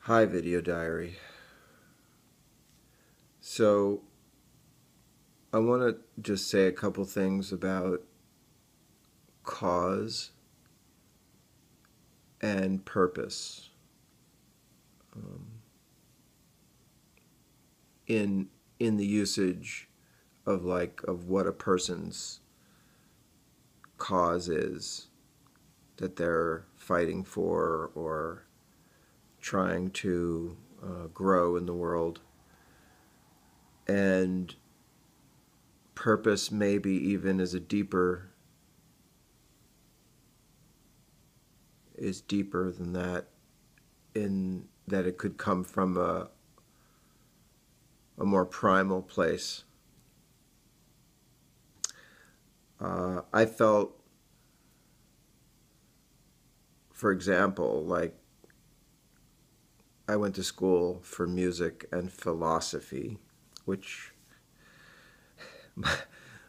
Hi, Video Diary. So, I want to just say a couple things about cause and purpose in the usage of what a person's cause is that they're fighting for or trying to grow in the world, and purpose maybe even is deeper than that, in that it could come from a more primal place. I felt, for example, like I went to school for music and philosophy, which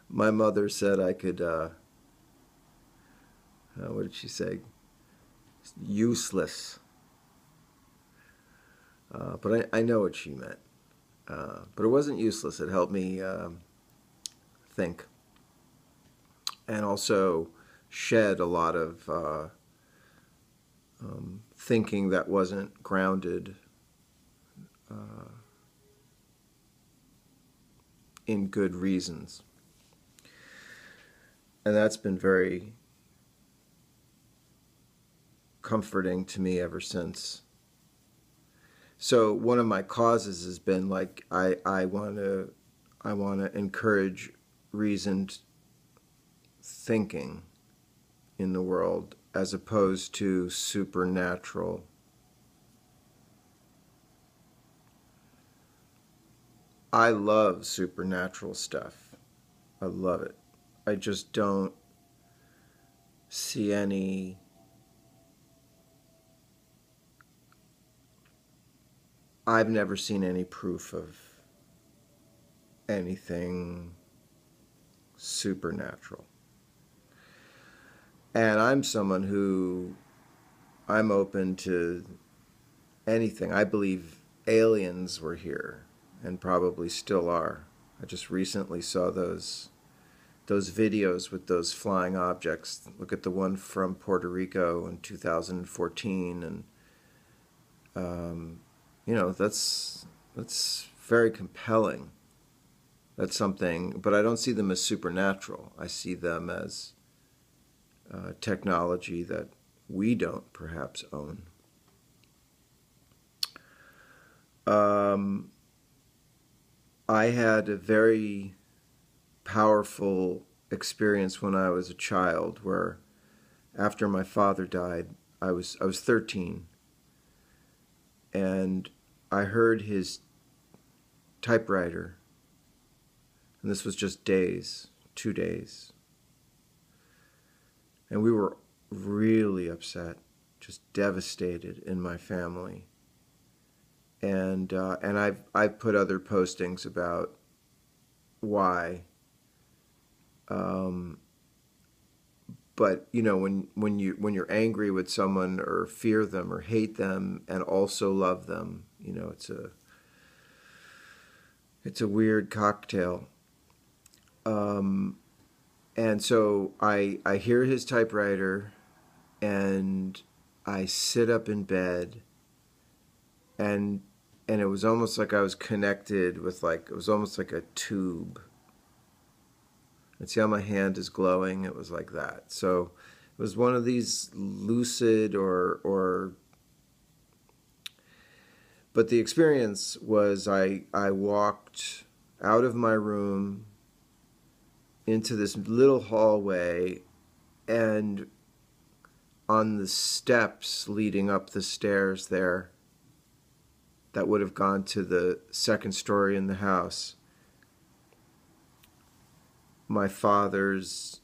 my mother said I could, what did she say? Useless. But I know what she meant. But it wasn't useless. It helped me think, and also shed a lot of thinking that wasn't grounded in good reasons. And that's been very comforting to me ever since. So one of my causes has been like I want to encourage reasoned thinking in the world as opposed to supernatural. I love supernatural stuff. I love it. I just don't see any I've never seen any proof of anything supernatural. And I'm someone who, I'm open to anything. I believe aliens were here and probably still are. I just recently saw those videos with those flying objects. Look at the one from Puerto Rico in 2014, and that's very compelling. That's something, but I don't see them as supernatural. I see them as technology that we don't perhaps own. I had a very powerful experience when I was a child, where after my father died, I was 13, and I heard his typewriter, and this was just 2 days, and we were really upset, just devastated in my family. And I've put other postings about why. But when you're angry with someone, or fear them or hate them and also love them, it's a weird cocktail. And so I hear his typewriter, and I sit up in bed, and it was almost like I was connected with, it was almost like a tube. And see how my hand is glowing? It was like that. So it was one of these lucid but the experience was I walked out of my room into this little hallway, and on the steps leading up the stairs there that would have gone to the second story in the house, my father's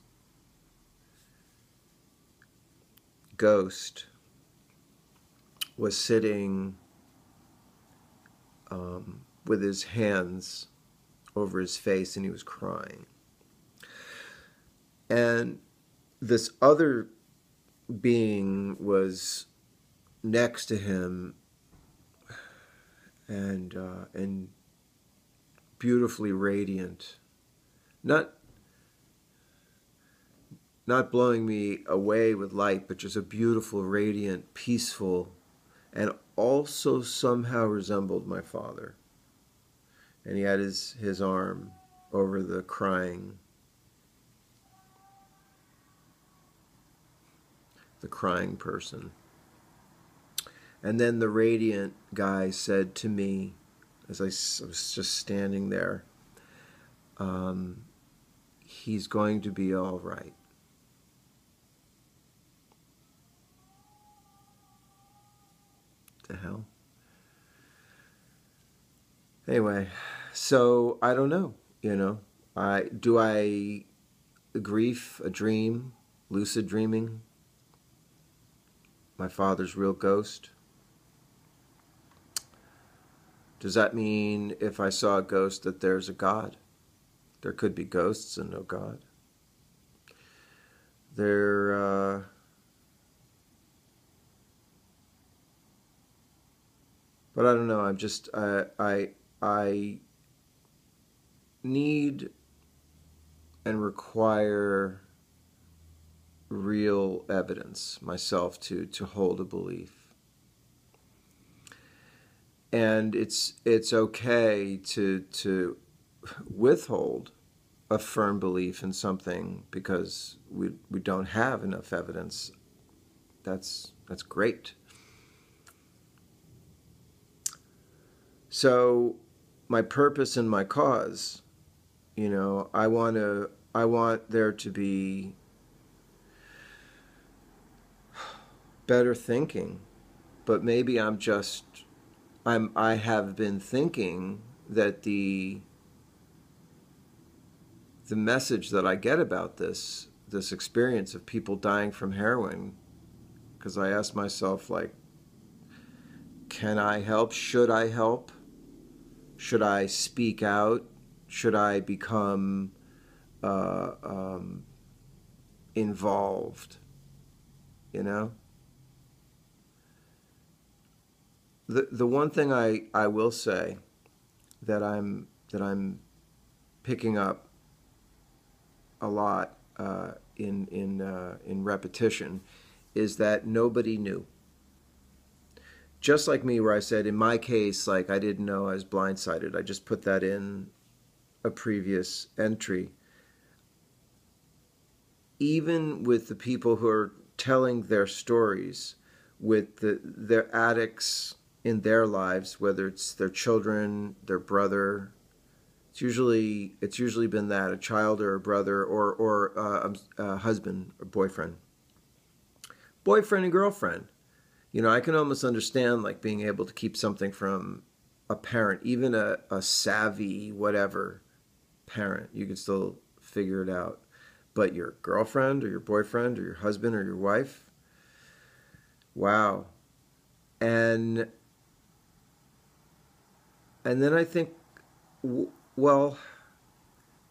ghost was sitting with his hands over his face, and he was crying. And this other being was next to him, and beautifully radiant, not blowing me away with light, but just a beautiful, radiant, peaceful, and also somehow resembled my father. And he had his arm over the crying person. And then the radiant guy said to me, as I was just standing there, he's going to be all right. The hell? Anyway, so I don't know, do I grief, a dream, lucid dreaming, my father's real ghost? Does that mean if I saw a ghost that there's a God? There could be ghosts and no God. But I don't know. I'm just I need and require real evidence myself to hold a belief. And it's okay to withhold a firm belief in something because we don't have enough evidence. That's great. So my purpose and my cause, I want there to be better thinking, but maybe I have been thinking that the message that I get about this experience of people dying from heroin, because I ask myself, like, can I help? Should I help? Should I speak out? Should I become involved? The one thing I will say that I'm picking up a lot in repetition is that nobody knew. Just like me, where I said in my case, like, I didn't know I was blindsided. I just put that in a previous entry. Even with the people who are telling their stories, with their addicts in their lives, whether it's their children, their brother, it's usually been that, a child or a brother or a husband or boyfriend and girlfriend. I can almost understand, like, being able to keep something from a parent, even a savvy whatever parent. You can still figure it out. But your girlfriend or your boyfriend or your husband or your wife, wow. And then I think, well,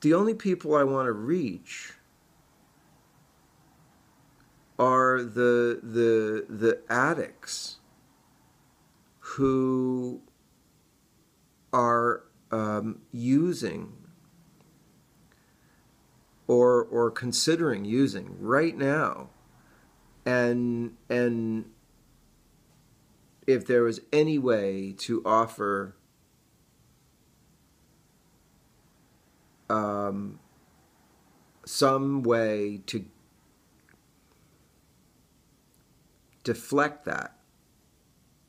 the only people I want to reach are the addicts who are using or considering using right now, and if there was any way to offer some way to deflect that,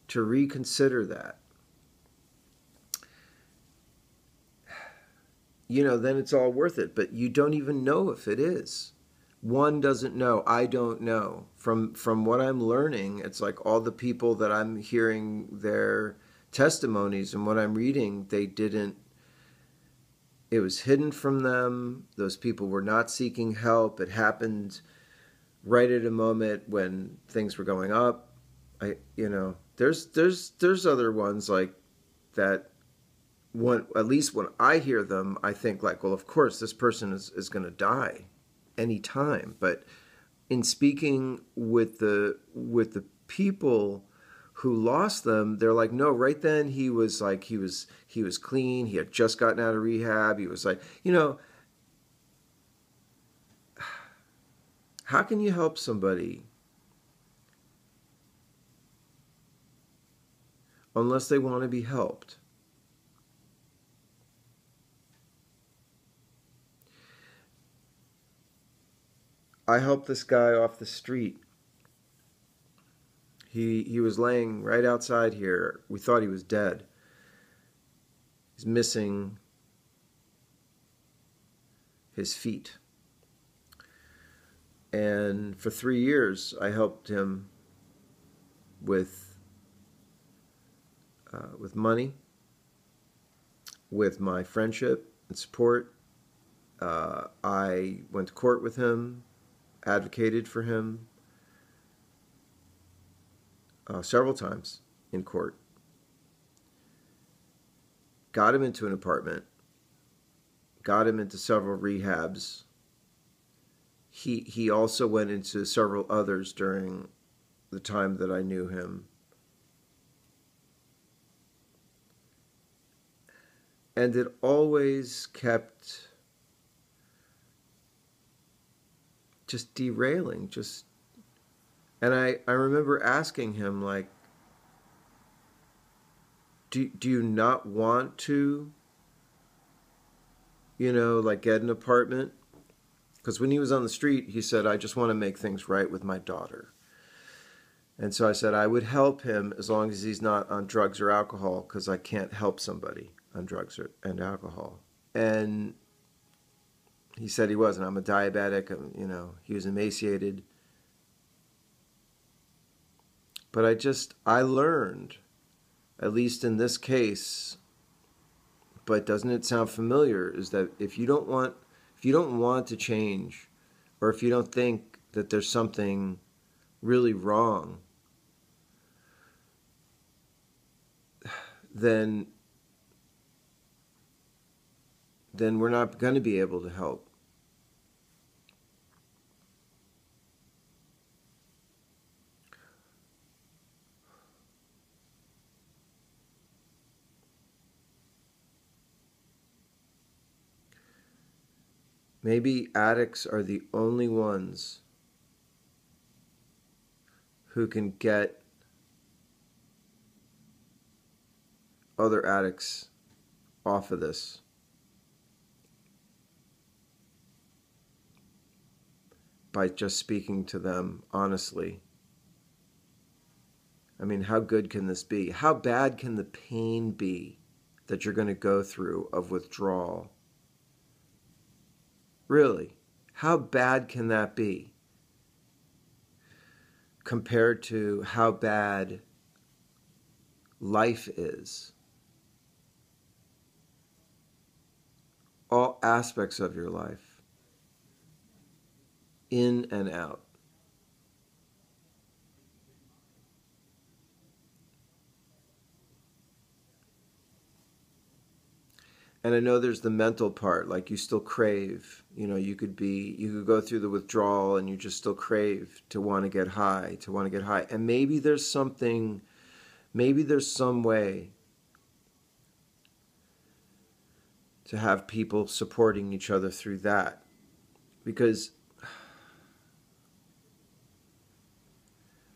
to reconsider that, then it's all worth it. But you don't even know if it is. One doesn't know. I don't know. From what I'm learning, it's like all the people that I'm hearing their testimonies and what I'm reading, it was hidden from them. Those people were not seeking help. It happened right at a moment when things were going up. There's other ones like that. At least when I hear them, I think, like, well, of course this person is going to die any time. But in speaking with the people who lost them, they're like, no, right then he was like, he was clean. He had just gotten out of rehab. He was like, how can you help somebody unless they want to be helped? I helped this guy off the street. He was laying right outside here. We thought he was dead. He's missing his feet. And for 3 years, I helped him with money, with my friendship and support. I went to court with him, advocated for him several times in court. Got him into an apartment. Got him into several rehabs. He also went into several others during the time that I knew him. And it always kept just derailing, and I remember asking him, like, do you not want to, like, get an apartment? Because when he was on the street, he said, I just want to make things right with my daughter. And so I said I would help him as long as he's not on drugs or alcohol, because I can't help somebody on drugs and alcohol. And he said he wasn't. I'm a diabetic. He was emaciated. But I learned, at least in this case, but doesn't it sound familiar, is that if you don't want to change, or if you don't think that there's something really wrong, then we're not going to be able to help. Maybe addicts are the only ones who can get other addicts off of this. By just speaking to them honestly. I mean, how good can this be? How bad can the pain be that you're going to go through of withdrawal? Really, how bad can that be compared to how bad life is? All aspects of your life, in and out. And I know there's the mental part, like you still crave, you could go through the withdrawal and you just still crave to want to get high. And maybe there's some way to have people supporting each other through that. Because,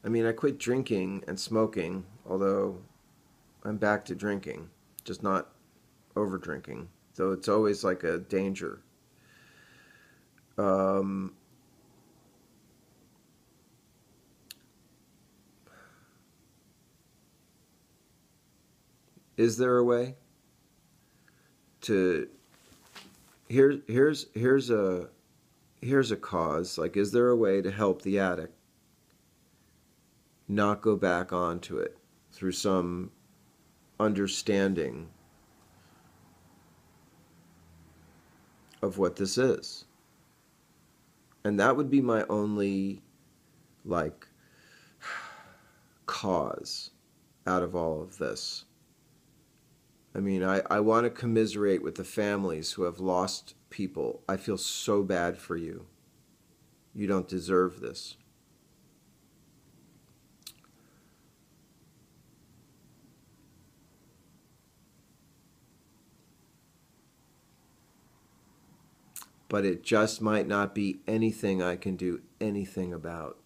I quit drinking and smoking, although I'm back to drinking, just not over drinking, so it's always like a danger. Is there a way to here's a cause, like, is there a way to help the addict not go back onto it through some understanding of what this is? And that would be my only, like, cause out of all of this. I want to commiserate with the families who have lost people. I feel so bad for you. You don't deserve this. but it just might not be anything I can do anything about.